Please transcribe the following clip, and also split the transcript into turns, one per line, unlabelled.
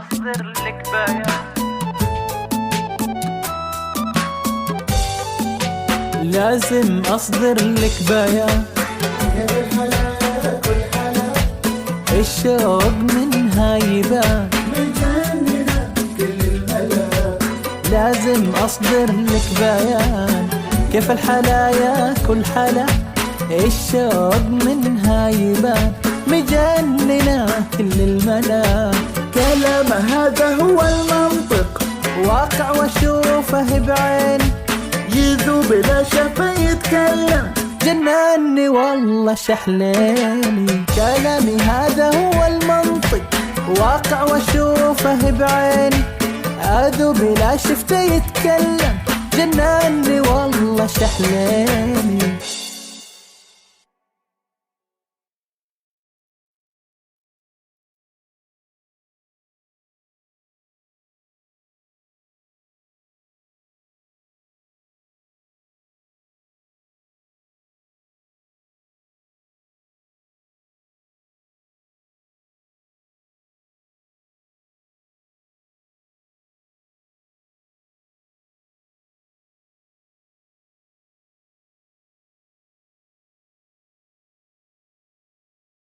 أصدر لك بيان.
لازم أصدر لك بيان. الشوق منها يبان، لازم أصدر لك بيان. كيف الحلايا كل حلا، الشوق منها يبان، مجننة كل الملا.
كلام هذا هو المنطق،
واقع واشوفه بعين،
يذوب لا شفا يتكلم،
جنني والله شحليني. كلامي هذا هو المنطق، واقع واشوفه بعين، اذوب لا شفته يتكلم، جنني والله شحليني.